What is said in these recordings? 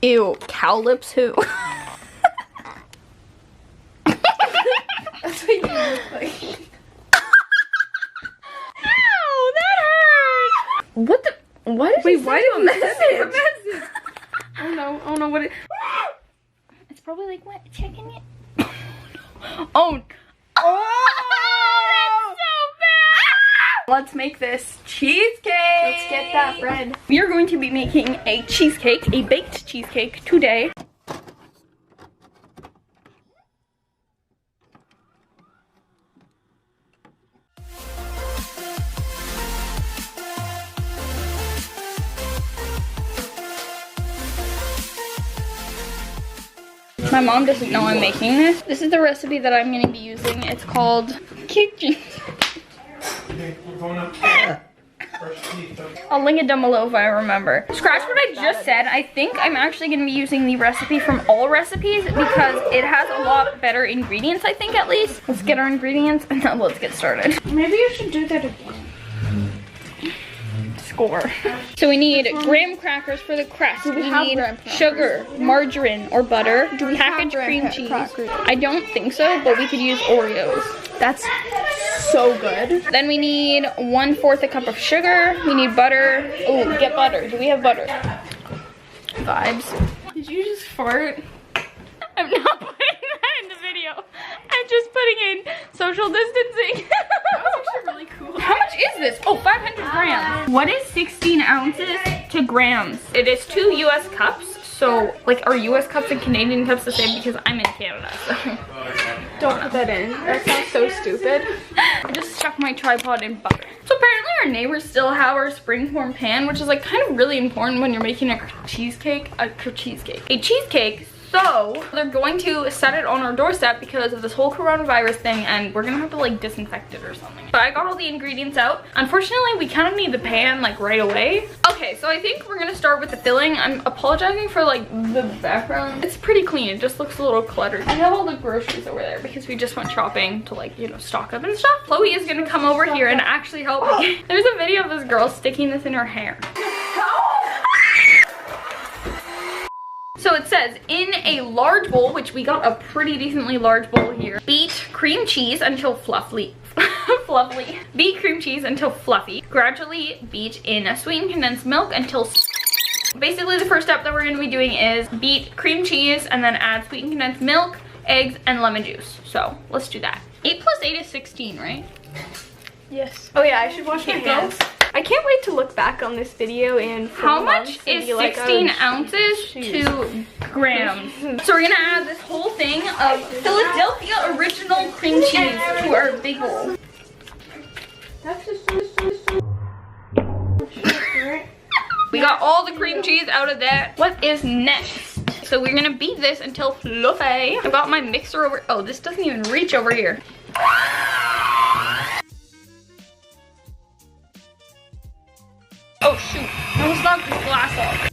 Ew, cow lips who? That's what you look like. Ow, that hurt! What the? Why did Wait, you send you a message? Oh no, what it... It's probably like, what, checking it? Oh, that's so bad! Let's make this cheesecake! Let's get that bread. We are going to be making a cheesecake, a baked cheesecake today. My mom doesn't know I'm making this. This is the recipe that I'm going to be using. It's called kitchen. I'll link it down below if I remember. Scratch what I just said. I think I'm actually going to be using the recipe from All Recipes because it has a lot better ingredients, I think, at least. Let's get our ingredients and then let's get started. Maybe you should do that again. Score. So we need graham crackers for the crust. We need sugar, margarine, or butter. Do we packaged cream cheese? I don't think so, but we could use Oreos. That's so good. Then we need 1/4 a cup of sugar. We need butter. Oh, get butter. Do we have butter? Vibes. Did you just fart? I'm not putting that in the video. I'm just putting in social distancing. That was actually really cool. How much is this? Oh, 500 grams. What is 16 ounces to grams? It is 2 US cups. So, like, are US cups and Canadian cups the same? Because I'm in Canada, so. Don't put that in. That sounds so stupid. I just stuck my tripod in butter. So apparently our neighbors still have our springform pan, which is like kind of really important when you're making a cheesecake. A cheesecake. So they're going to set it on our doorstep because of this whole coronavirus thing, and we're gonna have to like disinfect it or something. But I got all the ingredients out. Unfortunately, we kind of need the pan like right away. Okay, so I think we're gonna start with the filling. I'm apologizing for like the background. It's pretty clean. It just looks a little cluttered. I have all the groceries over there because we just went shopping to like, you know, stock up and stuff. Chloe is gonna come over here and actually help me. There's a video of this girl sticking this in her hair. So it says, in a large bowl, which we got a pretty decently large bowl here, beat cream cheese until fluffy. Beat cream cheese until fluffy. Gradually beat in sweetened condensed milk until... Basically, the first step that we're going to be doing is beat cream cheese and then add sweetened condensed milk, eggs, and lemon juice. So let's do that. 8 plus 8 is 16, right? Yes. Oh yeah, I should wash my hands. I can't wait to look back on this video and how much is 16 ounces to grams? So we're gonna add this whole thing of Philadelphia original cream cheese to our big bowl. That's just so We got all the cream cheese out of that. What is next? So we're gonna beat this until fluffy. I got my mixer over. Oh, this doesn't even reach over here. Oh shoot, I almost knocked this glass off.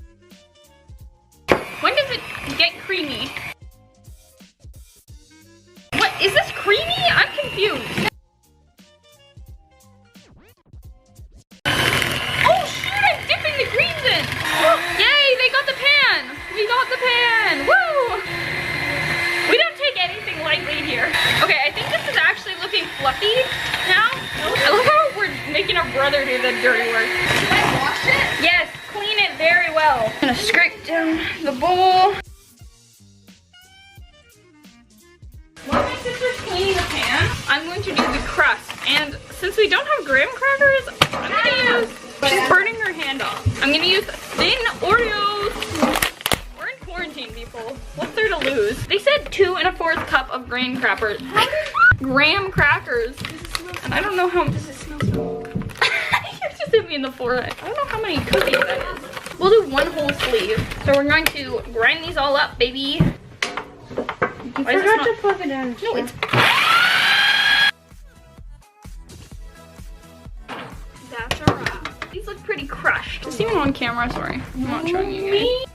When does it get creamy? What, is this creamy? I'm confused. Oh shoot, I'm dipping the greens in. Yay, they got the pan. We got the pan, woo. We don't take anything lightly here. Okay, I think this is actually looking fluffy now. I love how we're making our brother do the dirty work. Wash it? Yes, clean it very well. I'm gonna scrape down the bowl. While my sister's cleaning the pan, I'm going to do the crust. And since we don't have graham crackers, I'm gonna use, she's burning her hand off. I'm gonna use thin Oreos. We're in quarantine, people. What's there to lose? They said 2 1/4 cup of graham crackers. Graham crackers. And I don't know how, does it smell so? Just hit me in the forehead. I don't know how many cookies that is. We'll do 1 whole sleeve. So we're going to grind these all up, baby. You forgot to plug it in. No, it's... That's a wrap. These look pretty crushed. Just even on camera, sorry. I'm not showing you guys.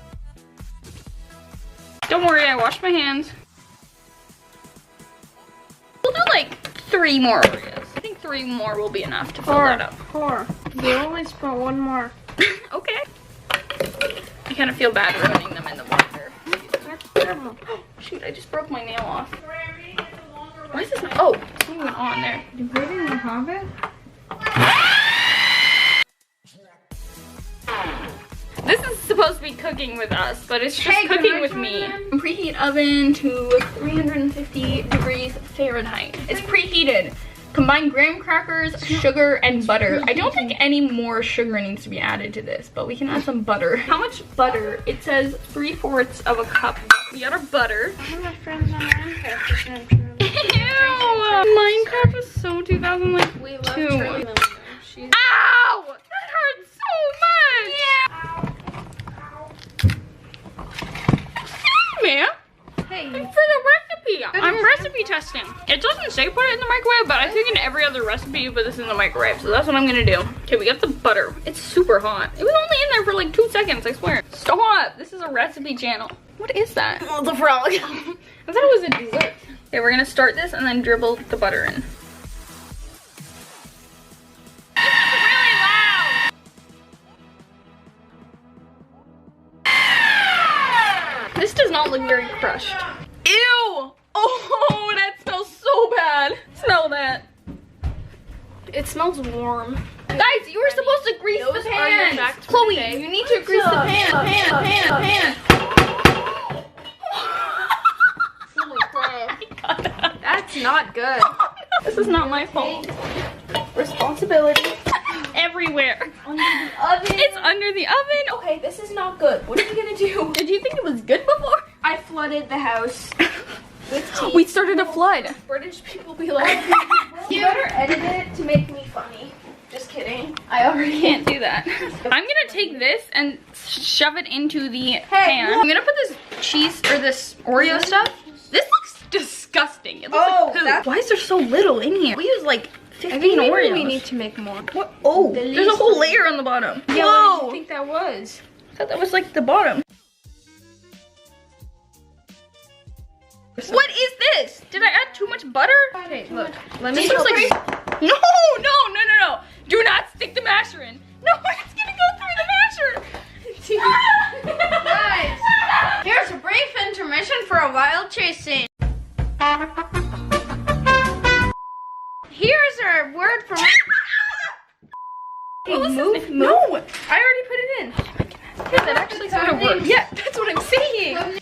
Don't worry, I washed my hands. We'll do like 3 more Oreos. I think 3 more will be enough to fill that up. 4. You always put 1 more. Okay. I kind of feel bad ruining them in the morning. Shoot, I just broke my nail off. Why is this? Oh, it's not even on there. You put it in the oven? This is supposed to be cooking with us, but it's just cooking with me. Preheat oven to 350 degrees Fahrenheit. It's preheated. Combine graham crackers, sugar, and butter. I don't think any more sugar needs to be added to this, but we can add some butter. How much butter? It says 3/4 of a cup. We got our butter. One of my friends on Minecraft. Ew! Minecraft is so 2002. We love Charlie. She's Ow! That hurts so much! Yeah. Man. hey. For the recipe. I'm recipe testing. It doesn't say put it in the microwave, but I think in every other recipe you put this in the microwave, so that's what I'm gonna do. Okay, we got the butter. It's super hot. It was only in there for like 2 seconds, I swear. Stop! This is a recipe channel. What is that? Oh, the frog. I thought it was a dessert. Okay, we're gonna start this and then dribble the butter in. This does not look very crushed. Ew! Oh, that smells so bad. Smell that. It smells warm. Guys, you were supposed to grease Those the are your pan. facts for Chloe, today. you need to grease the pan. That's not good. This is not my fault. Responsibility. Everywhere. Under the oven. It's under the oven. Okay, this is not good. What are we gonna do? Did you think it was good before? I flooded the house with tea. We started a flood. British people be like, you better edit it to make me funny. Just kidding. I already Can't do that. I'm gonna take this and shove it into the pan. look. I'm gonna put this cheese or this Oreo stuff. This looks disgusting. It looks like poo. Why is there so little in here? We use like 15 Oreos. we need to make more. What? Oh, there's a whole layer on the bottom. Yeah, what did you think that was? I thought that was like the bottom. What is this? Did I add too much butter? Okay, look. Let me This looks like... No. Do not stick the masher in. No, it's gonna go through the masher. Guys, here's a brief intermission for a wild chase scene. Here's our word from... Move. No, I already put it in. Oh my goodness. Yeah, that actually sort of works. Yeah, that's what I'm saying.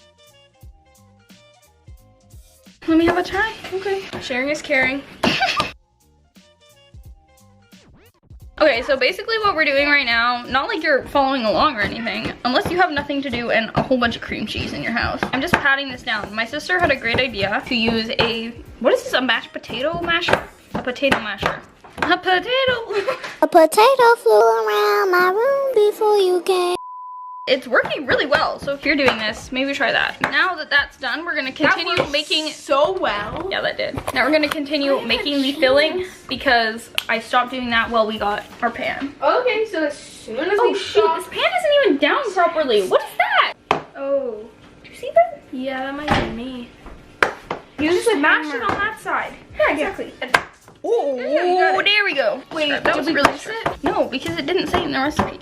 Let me have a try. Okay. Sharing is caring. Okay, so basically what we're doing right now, not like you're following along or anything, unless you have nothing to do and a whole bunch of cream cheese in your house. I'm just patting this down. My sister had a great idea to use a, what is this, a mashed potato masher? A potato masher. A potato. A potato flew around my room before you came. It's working really well, so if you're doing this, maybe try that. Now that that's done, we're gonna continue making... so well. Yeah, that did. Now we're gonna continue making the filling because I stopped doing that while we got our pan. Okay, so as soon as Oh we shoot, stop... this pan isn't even down properly. What is that? Oh. Do you see that? Yeah, that might be me. You Use the mash hammer. it on that side. Yeah, exactly. Oh, got it. there we go. Wait, that was did we really grease strict. No, because it didn't say in the recipe.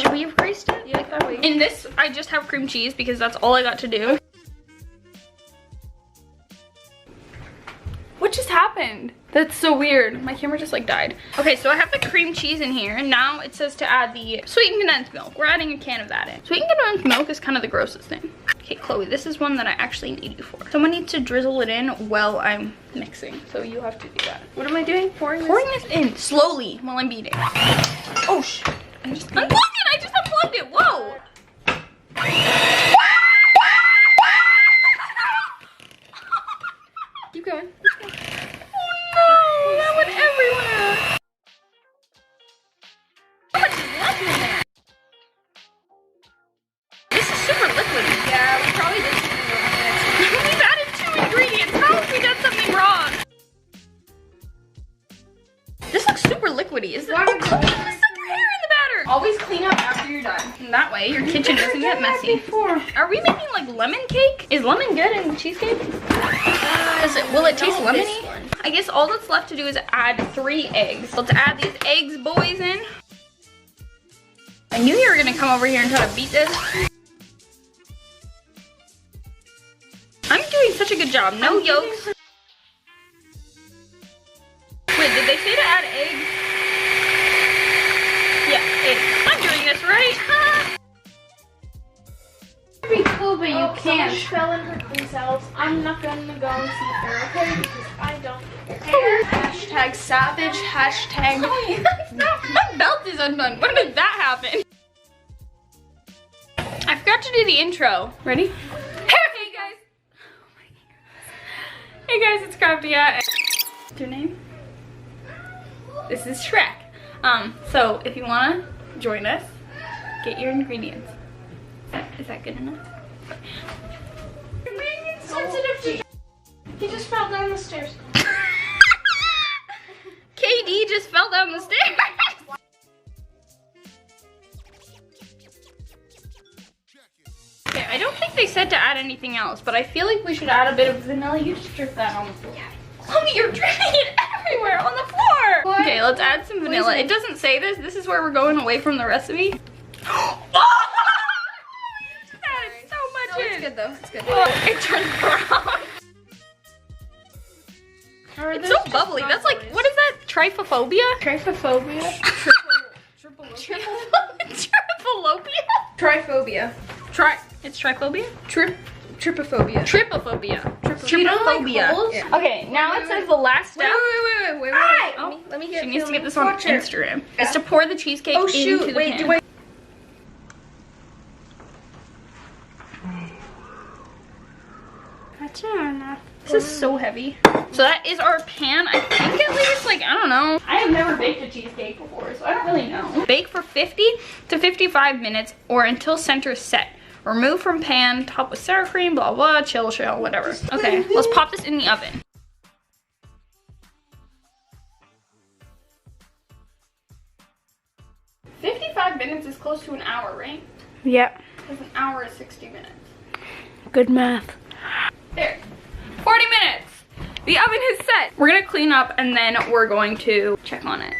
Should we have greased it? Yeah, probably. In this, I just have cream cheese because that's all I got to do. What just happened? That's so weird. My camera just like died. Okay, so I have the cream cheese in here. And now it says to add the sweetened condensed milk. We're adding a can of that in. Sweetened condensed milk is kind of the grossest thing. Okay, Chloe, this is one that I actually need you for. Someone needs to drizzle it in while I'm mixing. So you have to do that. What am I doing? Pouring This in slowly while I'm beating. Oh, shit. I just unplugged it. I just unplugged it. Whoa. Keep going. Oh no, that went everywhere. How much is left in there? This is super liquidy. Yeah, we probably did something wrong. We've added 2 ingredients. How have we done something wrong? This looks super liquidy. Is it? Oh, Chloe, you stuck your hair in the batter. Always clean up after you're done. And that way your kitchen doesn't get messy. Before. Are we making like lemon cake? Is lemon good in cheesecake? Will it taste lemony? I guess all that's left to do is add 3 eggs. Let's add these eggs, boys, in. I knew you were gonna come over here and try to beat this. such a good job. No yolks. Wait, did they say to add eggs? Yeah, eggs. I'm doing this right. Pretty cool, but you can't. Fell and hurt themselves. I'm not gonna go and see her, okay? Because I don't care. Hashtag savage. Hashtag. My belt is undone. When did that happen? I forgot to do the intro. Ready? Hey guys. Oh my goodness. Hey guys, it's Craftia. What's your name? This is Shrek. So if you wanna join us, get your ingredients. Is that good enough? You're being insensitive to. He just fell down the stairs. KD just fell down the stairs. Okay, I don't think they said to add anything else, but I feel like we should add a bit of vanilla. You just drip that on the floor. Yeah. Chloe, you're dripping it everywhere on the floor. What? Okay, let's add some vanilla. It doesn't say this. This is where we're going away from the recipe. That is so much in. It's good though. It's good. Oh, it turned brown. It's so bubbly. That's like, what is that? Trypophobia? Trypophobia. Trypophobia? Tryphobia. It's tryphobia? Trypophobia. Trypophobia. Trypophobia. Yeah. Okay, now it says the last step. Wait. Oh, let me get. she needs to get this on Instagram. It's to pour the cheesecake into the pan. Do I? That's not enough. This is so heavy. So that is our pan. I think at least, like, I don't know. I have never baked a cheesecake before, so I don't really know. Bake for 50 to 55 minutes or until center set. Remove from pan, top with sour cream, blah, blah, chill, whatever. Okay, let's pop this in the oven. $55 minutes is close to an hour, right? Yep. Because an hour is 60 minutes. Good math. There. 40 minutes. The oven is set. We're gonna clean up and then we're going to check on it.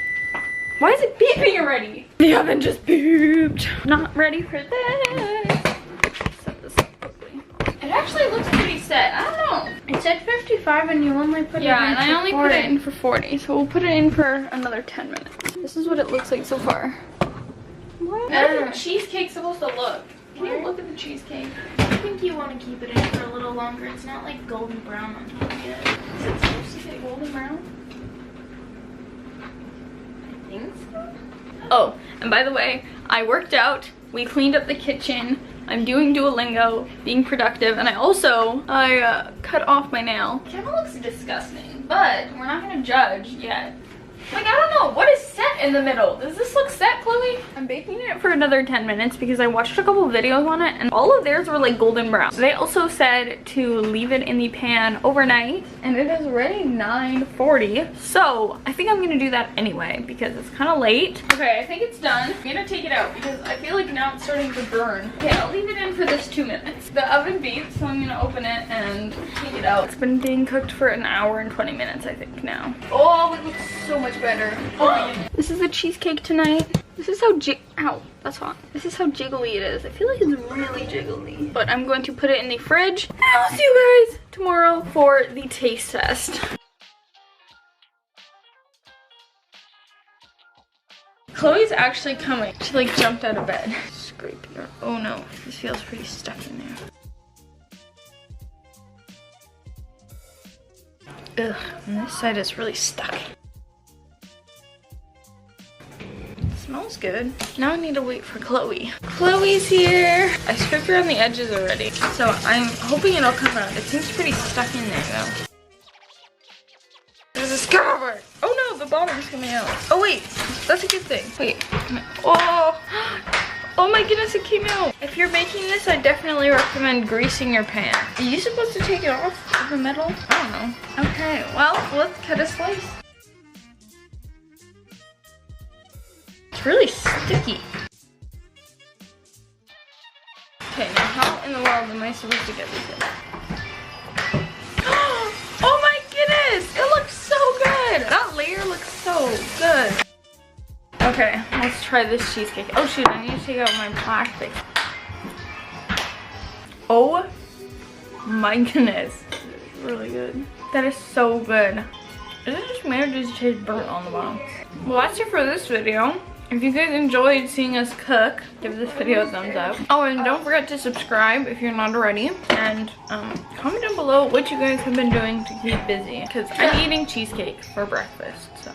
Why is it beeping already? The oven just beeped. Not ready for this. Set this up quickly. It actually looks pretty set. I don't know. It said 55 and you only put it in Yeah, and for I only 40. put it in for 40. So we'll put it in for another 10 minutes. This is what it looks like so far. How is the cheesecake supposed to look? Can you look at the cheesecake? I think you want to keep it in for a little longer. It's not like golden brown on top yet. Is it supposed to get golden brown? I think so. Oh, and by the way, I worked out. We cleaned up the kitchen. I'm doing Duolingo, being productive, and I cut off my nail. It kind of looks disgusting, but we're not gonna judge yet. Like, I don't know, what is set in the middle? Does this look set, Chloe? I'm baking it for another 10 minutes because I watched a couple of videos on it and all of theirs were like golden brown. They also said to leave it in the pan overnight and it is already 9:40. So I think I'm gonna do that anyway because it's kind of late. Okay, I think it's done. I'm gonna take it out because I feel like now it's starting to burn. Okay, I'll leave it in for this 2 minutes. The oven beeps, so I'm gonna open it and take it out. It's been being cooked for an hour and 20 minutes, I think now. Oh, it looks so much better. Oh, this is the cheesecake tonight. This is how ow, that's hot. This is how jiggly it is. I feel like it's really jiggly. But I'm going to put it in the fridge. And I'll see you guys tomorrow for the taste test. Chloe's actually coming. She like jumped out of bed. Scrape your, oh no, this feels pretty stuck in there. Ugh, and this side is really stuck. Smells good. Now I need to wait for Chloe. Chloe's here. I scraped around the edges already, so I'm hoping it'll come out. It seems pretty stuck in there though. There's a scar. Oh no, the bottom's coming out. Oh wait, that's a good thing. Wait. Oh, oh my goodness, it came out. If you're making this, I definitely recommend greasing your pan. Are you supposed to take it off of the metal? I don't know. Okay, well, let's cut a slice. It's really sticky. Okay, now how in the world am I supposed to get this in? Oh my goodness! It looks so good! That layer looks so good. Okay, let's try this cheesecake. Oh shoot, I need to take out my plastic. Oh my goodness. really good. That is so good. Is it just me or does it taste burnt on the bottom? Well, that's it for this video. If you guys enjoyed seeing us cook, give this video a thumbs up. Oh, and don't forget to subscribe if you're not already. And comment down below what you guys have been doing to keep busy. Because I'm eating cheesecake for breakfast, so.